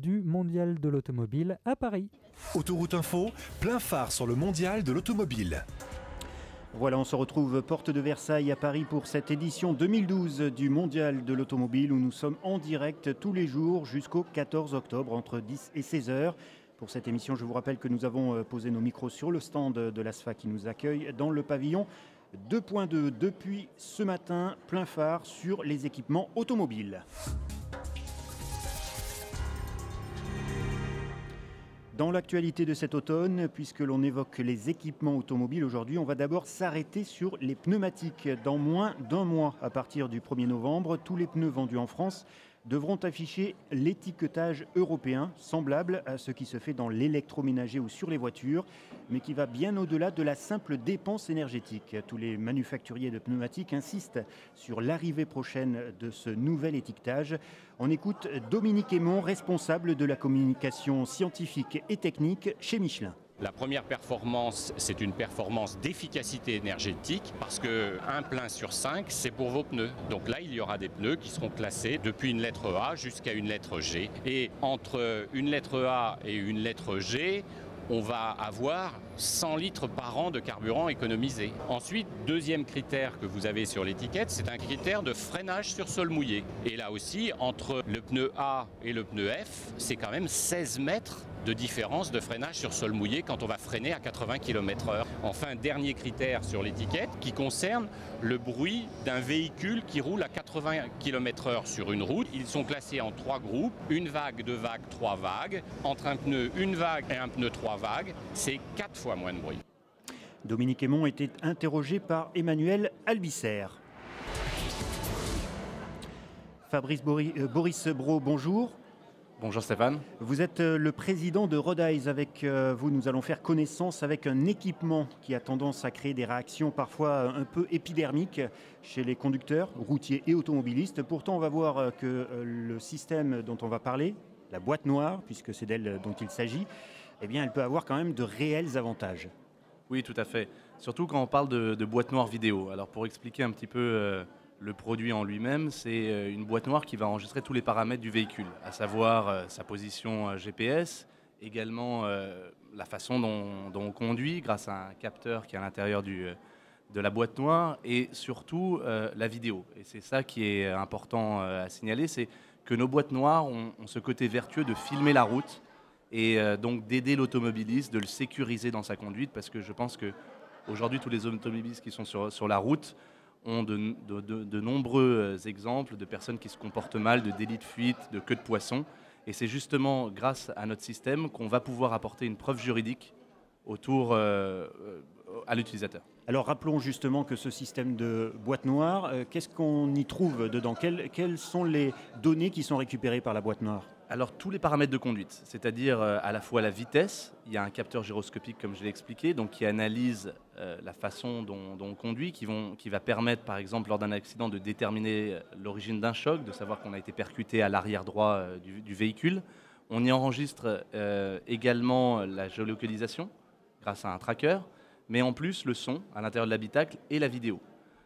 du Mondial de l'automobile à Paris. Autoroute Info, plein phare sur le Mondial de l'automobile. Voilà, on se retrouve porte de Versailles à Paris pour cette édition 2012 du Mondial de l'automobile où nous sommes en direct tous les jours jusqu'au 14 octobre entre 10 et 16 heures. Pour cette émission, je vous rappelle que nous avons posé nos micros sur le stand de l'ASFA qui nous accueille dans le pavillon 2.2. Depuis ce matin, plein phare sur les équipements automobiles. Dans l'actualité de cet automne, puisque l'on évoque les équipements automobiles aujourd'hui, on va d'abord s'arrêter sur les pneumatiques. Dans moins d'un mois, à partir du 1er novembre, tous les pneus vendus en France devront afficher l'étiquetage européen, semblable à ce qui se fait dans l'électroménager ou sur les voitures, mais qui va bien au-delà de la simple dépense énergétique. Tous les manufacturiers de pneumatiques insistent sur l'arrivée prochaine de ce nouvel étiquetage. On écoute Dominique Aymon, responsable de la communication scientifique et technique chez Michelin. La première performance, c'est une performance d'efficacité énergétique parce qu'un plein sur 5, c'est pour vos pneus. Donc là, il y aura des pneus qui seront classés depuis une lettre A jusqu'à une lettre G. Et entre une lettre A et une lettre G, on va avoir 100 litres par an de carburant économisé. Ensuite, deuxième critère que vous avez sur l'étiquette, c'est un critère de freinage sur sol mouillé. Et là aussi, entre le pneu A et le pneu F, c'est quand même 16 mètres de différence de freinage sur sol mouillé quand on va freiner à 80 km/h. Enfin, dernier critère sur l'étiquette qui concerne le bruit d'un véhicule qui roule à 80 km/h sur une route. Ils sont classés en 3 groupes, une vague, 2 vagues, 3 vagues. Entre un pneu, une vague et un pneu 3 vagues, c'est 4 fois moins de bruit. Dominique Aymon était interrogé par Emmanuel Albisser. Fabrice Boris Brault, bonjour. Bonjour Stéphane. Vous êtes le président de Roadies. Avec vous, nous allons faire connaissance avec un équipement qui a tendance à créer des réactions parfois un peu épidermiques chez les conducteurs, routiers et automobilistes. Pourtant, on va voir que le système dont on va parler, la boîte noire, puisque c'est d'elle dont il s'agit, eh bien, elle peut avoir quand même de réels avantages. Oui, tout à fait. Surtout quand on parle de boîte noire vidéo. Alors pour expliquer un petit peu le produit en lui-même, c'est une boîte noire qui va enregistrer tous les paramètres du véhicule, à savoir sa position GPS, également la façon dont on conduit grâce à un capteur qui est à l'intérieur de la boîte noire et surtout la vidéo. Et c'est ça qui est important à signaler, c'est que nos boîtes noires ont ce côté vertueux de filmer la route et donc d'aider l'automobiliste, de le sécuriser dans sa conduite, parce que je pense qu'aujourd'hui, tous les automobilistes qui sont sur la route ont de nombreux exemples de personnes qui se comportent mal, de délits de fuite, de queue de poisson. Et c'est justement grâce à notre système qu'on va pouvoir apporter une preuve juridique autour à l'utilisateur. Alors rappelons justement que ce système de boîte noire, qu'est-ce qu'on y trouve dedans ? Quelles sont les données qui sont récupérées par la boîte noire ? Alors tous les paramètres de conduite, c'est-à-dire à la fois la vitesse, il y a un capteur gyroscopique comme je l'ai expliqué, donc qui analyse la façon dont on conduit, qui va permettre par exemple lors d'un accident de déterminer l'origine d'un choc, de savoir qu'on a été percuté à l'arrière droit du véhicule. On y enregistre également la géolocalisation grâce à un tracker, mais en plus le son à l'intérieur de l'habitacle et la vidéo.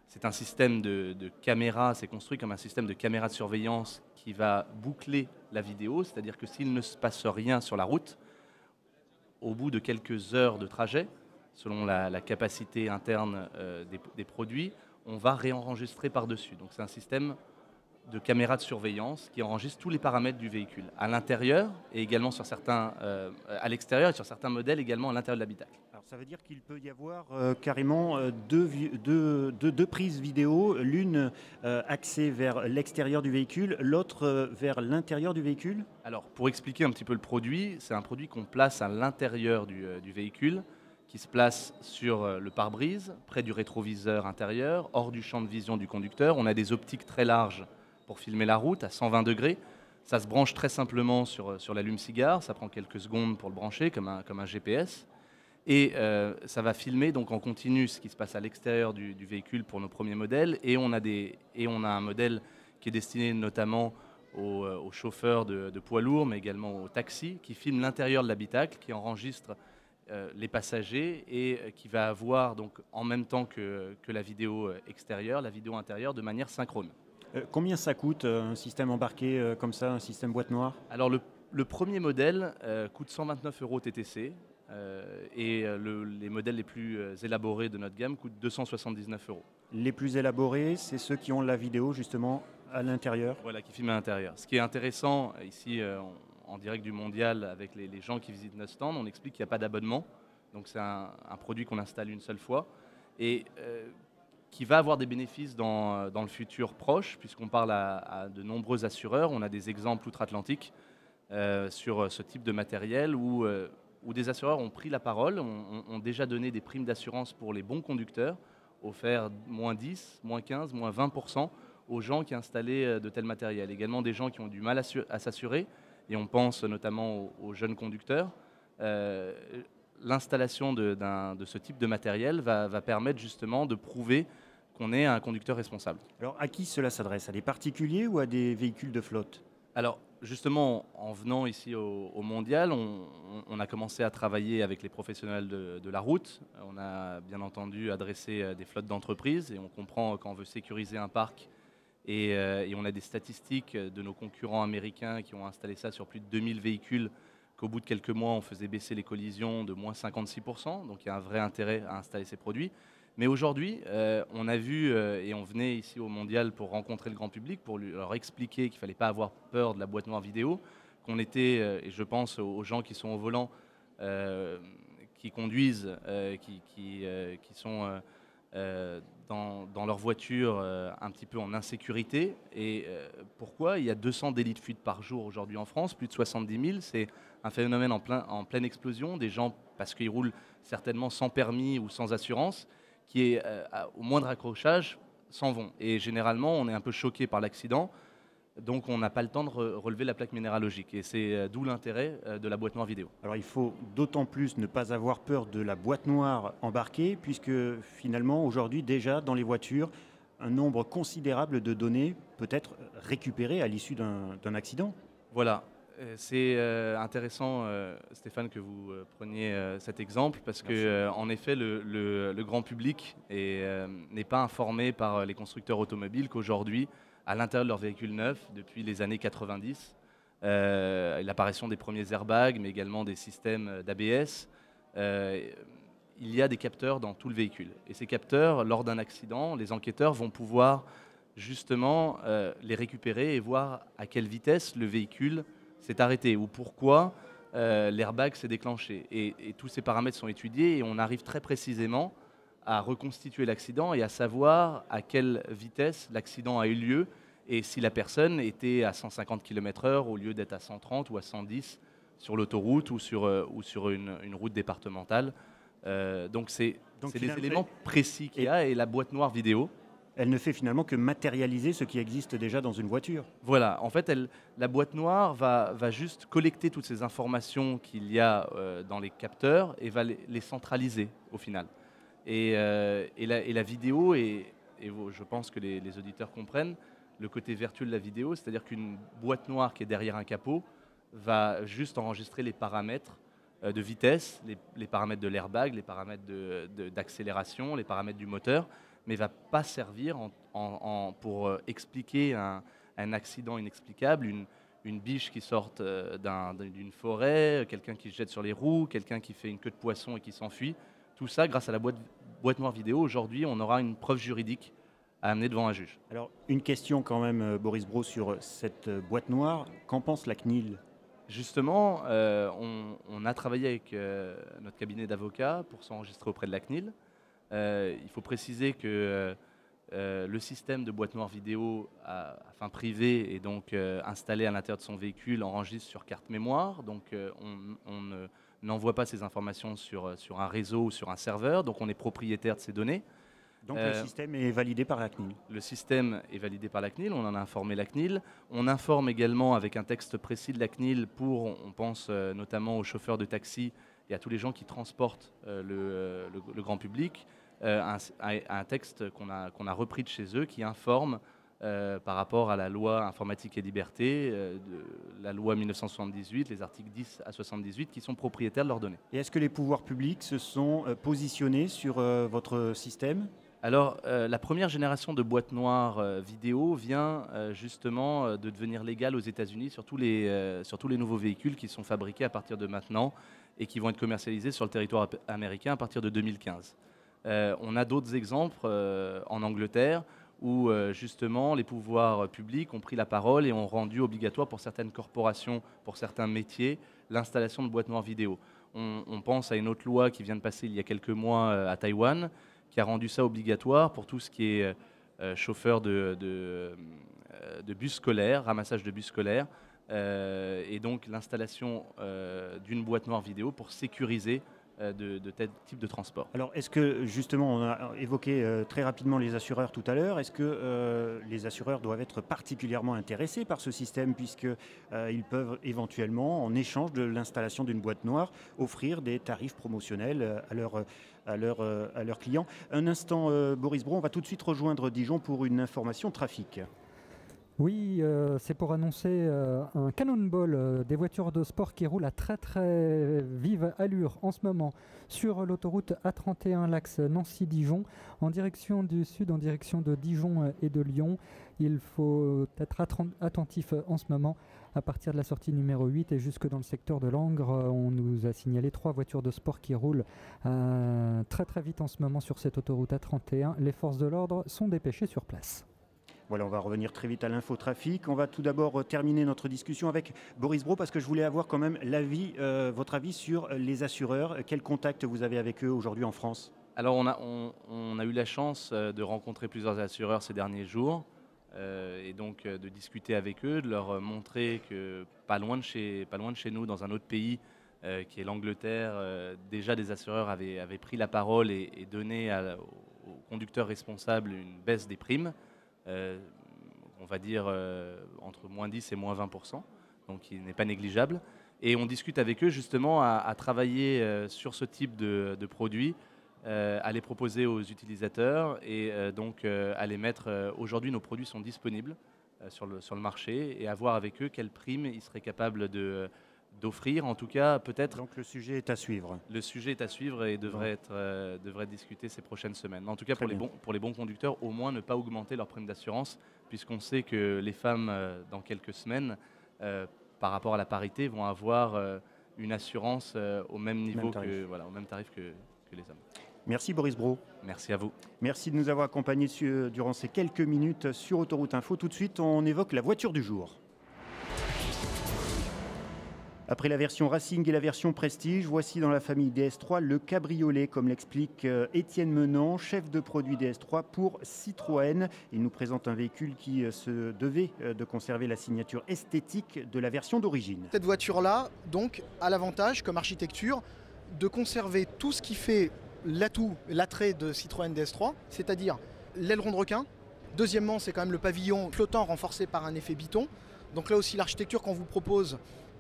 C'est un système de caméra, c'est construit comme un système de caméra de surveillance qui va boucler la vidéo, c'est-à-dire que s'il ne se passe rien sur la route, au bout de quelques heures de trajet, selon la capacité interne des produits, on va réenregistrer par-dessus. Donc c'est un système de caméra de surveillance qui enregistre tous les paramètres du véhicule, à l'intérieur et également sur certains, à l'extérieur et sur certains modèles également à l'intérieur de l'habitacle. Alors ça veut dire qu'il peut y avoir carrément deux prises vidéo, l'une axée vers l'extérieur du véhicule, l'autre vers l'intérieur du véhicule ? Alors pour expliquer un petit peu le produit, c'est un produit qu'on place à l'intérieur du véhicule, qui se place sur le pare-brise, près du rétroviseur intérieur, hors du champ de vision du conducteur. On a des optiques très larges pour filmer la route à 120 degrés. Ça se branche très simplement sur l'allume-cigare, ça prend quelques secondes pour le brancher comme un GPS. Et ça va filmer donc en continu ce qui se passe à l'extérieur du véhicule pour nos premiers modèles. Et on a un modèle qui est destiné notamment aux chauffeurs de poids lourds, mais également aux taxis, qui filment l'intérieur de l'habitacle, qui enregistre les passagers et qui va avoir donc en même temps que la vidéo extérieure, la vidéo intérieure de manière synchrone. Combien ça coûte un système embarqué comme ça, un système boîte noire ? Alors le Le premier modèle coûte 129 € TTC et les modèles les plus élaborés de notre gamme coûtent 279 €. Les plus élaborés, c'est ceux qui ont la vidéo justement à l'intérieur. Voilà, qui filment à l'intérieur. Ce qui est intéressant ici en direct du mondial avec les gens qui visitent notre stand, on explique qu'il n'y a pas d'abonnement. Donc c'est un produit qu'on installe une seule fois et qui va avoir des bénéfices dans le futur proche, puisqu'on parle à de nombreux assureurs. On a des exemples outre-Atlantique sur ce type de matériel où des assureurs ont pris la parole, ont déjà donné des primes d'assurance pour les bons conducteurs, offert moins 10, moins 15, moins 20% aux gens qui installaient de tels matériels. Également des gens qui ont du mal à s'assurer, et on pense notamment aux jeunes conducteurs. L'installation de ce type de matériel va permettre justement de prouver qu'on est un conducteur responsable. Alors à qui cela s'adresse? À des particuliers ou à des véhicules de flotte? Alors justement, en venant ici au Mondial, on a commencé à travailler avec les professionnels de la route. On a bien entendu adressé des flottes d'entreprises et on comprend quand on veut sécuriser un parc. Et on a des statistiques de nos concurrents américains qui ont installé ça sur plus de 2000 véhicules, qu'au bout de quelques mois, on faisait baisser les collisions de moins 56%. Donc il y a un vrai intérêt à installer ces produits. Mais aujourd'hui, on a vu, et on venait ici au Mondial pour rencontrer le grand public, pour leur expliquer qu'il ne fallait pas avoir peur de la boîte noire vidéo, qu'on était, et je pense aux gens qui sont au volant, qui conduisent, qui sont dans leur voiture un petit peu en insécurité. Et pourquoi? Il y a 200 délits de fuite par jour aujourd'hui en France, plus de 70 000. C'est un phénomène en pleine explosion. Des gens, parce qu'ils roulent certainement sans permis ou sans assurance, qui est au moindre accrochage, s'en vont. Et généralement, on est un peu choqué par l'accident, donc on n'a pas le temps de relever la plaque minéralogique. Et c'est d'où l'intérêt de la boîte noire vidéo. Alors il faut d'autant plus ne pas avoir peur de la boîte noire embarquée, puisque finalement, aujourd'hui, déjà, dans les voitures, un nombre considérable de données peut être récupéré à l'issue d'un accident. Voilà. C'est intéressant, Stéphane, que vous preniez cet exemple, parce que en effet, le grand public n'est pas informé par les constructeurs automobiles qu'aujourd'hui, à l'intérieur de leurs véhicules neufs, depuis les années 90, l'apparition des premiers airbags, mais également des systèmes d'ABS, il y a des capteurs dans tout le véhicule. Et ces capteurs, lors d'un accident, les enquêteurs vont pouvoir justement les récupérer et voir à quelle vitesse le véhicule s'est arrêté ou pourquoi l'airbag s'est déclenché. Et tous ces paramètres sont étudiés et on arrive très précisément à reconstituer l'accident et à savoir à quelle vitesse l'accident a eu lieu et si la personne était à 150 km/h au lieu d'être à 130 ou à 110 sur l'autoroute ou sur une route départementale. Donc c'est des éléments précis qu'il y a, et la boîte noire vidéo, elle ne fait finalement que matérialiser ce qui existe déjà dans une voiture. Voilà, en fait, la boîte noire va juste collecter toutes ces informations qu'il y a dans les capteurs et va les centraliser au final. Et la vidéo, et je pense que les auditeurs comprennent, le côté vertueux de la vidéo, c'est-à-dire qu'une boîte noire qui est derrière un capot va juste enregistrer les paramètres de vitesse, les paramètres de l'airbag, les paramètres d'accélération, les paramètres du moteur, mais ne va pas servir pour expliquer un accident inexplicable, une biche qui sort d'une forêt, quelqu'un qui se jette sur les roues, quelqu'un qui fait une queue de poisson et qui s'enfuit. Tout ça, grâce à la boîte noire vidéo, aujourd'hui, on aura une preuve juridique à amener devant un juge. Alors, une question quand même, Boris Brault, sur cette boîte noire. Qu'en pense la CNIL ? Justement, on a travaillé avec notre cabinet d'avocats pour s'enregistrer auprès de la CNIL. Il faut préciser que le système de boîte noire vidéo à fin privée est donc installé à l'intérieur de son véhicule, enregistre sur carte mémoire. Donc on n'envoie pas ces informations sur un réseau ou sur un serveur. Donc on est propriétaire de ces données. Donc le système est validé par la CNIL. Le système est validé par la CNIL, on en a informé la CNIL. On informe également avec un texte précis de la CNIL on pense notamment aux chauffeurs de taxi et à tous les gens qui transportent le grand public, un texte qu'on a repris de chez eux qui informe par rapport à la loi informatique et liberté, la loi 1978, les articles 10 à 78 qui sont propriétaires de leurs données. Et est-ce que les pouvoirs publics se sont positionnés sur votre système ? Alors, la première génération de boîtes noires vidéo vient justement de devenir légale aux États-Unis sur tous les nouveaux véhicules qui sont fabriqués à partir de maintenant et qui vont être commercialisés sur le territoire américain à partir de 2015. On a d'autres exemples en Angleterre où justement les pouvoirs publics ont pris la parole et ont rendu obligatoire pour certaines corporations, pour certains métiers, l'installation de boîtes noires vidéo. On pense à une autre loi qui vient de passer il y a quelques mois à Taïwan, qui a rendu ça obligatoire pour tout ce qui est chauffeur de bus scolaires, ramassage de bus scolaires, et donc l'installation d'une boîte noire vidéo pour sécuriser de tel type de transport. Alors, est-ce que, justement, on a évoqué très rapidement les assureurs tout à l'heure, est-ce que les assureurs doivent être particulièrement intéressés par ce système, puisqu'ils peuvent éventuellement, en échange de l'installation d'une boîte noire, offrir des tarifs promotionnels à leurs clients? Un instant, Boris Brault, on va tout de suite rejoindre Dijon pour une information trafic. Oui, c'est pour annoncer un cannonball des voitures de sport qui roulent à très très vive allure en ce moment sur l'autoroute A31 l'axe Nancy-Dijon en direction du sud, en direction de Dijon et de Lyon. Il faut être attentif en ce moment à partir de la sortie numéro 8 et jusque dans le secteur de Langres. On nous a signalé 3 voitures de sport qui roulent très très vite en ce moment sur cette autoroute A31. Les forces de l'ordre sont dépêchées sur place. Voilà, on va revenir très vite à l'infotrafic. On va tout d'abord terminer notre discussion avec Boris Brault parce que je voulais avoir quand même votre avis sur les assureurs. Quel contact vous avez avec eux aujourd'hui en France? Alors on a eu la chance de rencontrer plusieurs assureurs ces derniers jours et donc de discuter avec eux, de leur montrer que pas loin de chez nous, dans un autre pays qui est l'Angleterre, déjà des assureurs avaient pris la parole et donné aux conducteurs responsables une baisse des primes. On va dire entre moins 10 et moins 20%, donc il n'est pas négligeable. Et on discute avec eux justement à travailler sur ce type de produits, à les proposer aux utilisateurs et donc à les mettre. Aujourd'hui, nos produits sont disponibles sur le marché et à voir avec eux quelles primes ils seraient capables d'offrir. En tout cas, peut-être. Donc le sujet est à suivre. Le sujet est à suivre et devrait être discuté ces prochaines semaines. Mais en tout cas, pour les bons conducteurs, au moins ne pas augmenter leur prime d'assurance, puisqu'on sait que les femmes, dans quelques semaines, par rapport à la parité, vont avoir une assurance au même niveau au même tarif que les hommes. Merci Boris Brault. Merci à vous. Merci de nous avoir accompagnés durant ces quelques minutes sur Autoroute Info. Tout de suite, on évoque la voiture du jour. Après la version Racing et la version Prestige, voici dans la famille DS3 le cabriolet, comme l'explique Étienne Menant, chef de produit DS3 pour Citroën. Il nous présente un véhicule qui se devait de conserver la signature esthétique de la version d'origine. Cette voiture-là, donc, a l'avantage, comme architecture, de conserver tout ce qui fait l'attrait de Citroën DS3, c'est-à-dire l'aileron de requin. Deuxièmement, c'est quand même le pavillon flottant renforcé par un effet biton. Donc là aussi, l'architecture qu'on vous propose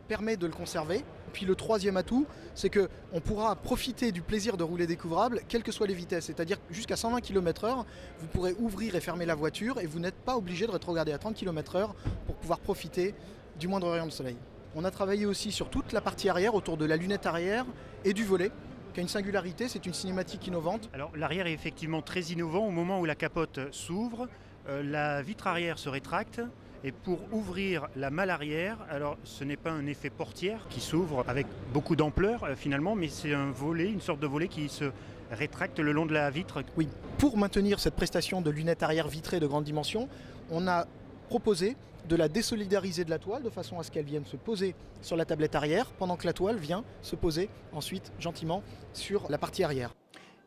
permet de le conserver. Puis le troisième atout, c'est qu'on pourra profiter du plaisir de rouler découvrable, quelles que soient les vitesses. C'est-à-dire jusqu'à 120 km/h, vous pourrez ouvrir et fermer la voiture et vous n'êtes pas obligé de rétrograder à 30 km/h pour pouvoir profiter du moindre rayon de soleil. On a travaillé aussi sur toute la partie arrière, autour de la lunette arrière et du volet, qui a une singularité, c'est une cinématique innovante. Alors l'arrière est effectivement très innovant. Au moment où la capote s'ouvre, la vitre arrière se rétracte. Et pour ouvrir la malle arrière, alors ce n'est pas un effet portière qui s'ouvre avec beaucoup d'ampleur finalement, mais c'est un volet, une sorte de volet qui se rétracte le long de la vitre. Oui, pour maintenir cette prestation de lunettes arrière vitrées de grande dimension, on a proposé de la désolidariser de la toile de façon à ce qu'elle vienne se poser sur la tablette arrière pendant que la toile vient se poser ensuite gentiment sur la partie arrière.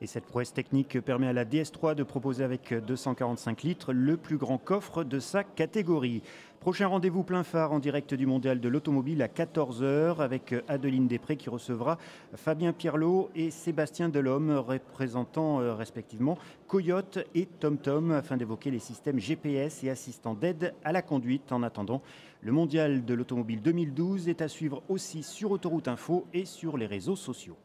Et cette prouesse technique permet à la DS3 de proposer avec 245 litres le plus grand coffre de sa catégorie. Prochain rendez-vous plein phare en direct du Mondial de l'Automobile à 14h avec Adeline Després qui recevra Fabien Pierlot et Sébastien Delhomme, représentant respectivement Coyote et TomTom afin d'évoquer les systèmes GPS et assistants d'aide à la conduite. En attendant, le Mondial de l'Automobile 2012 est à suivre aussi sur Autoroute Info et sur les réseaux sociaux.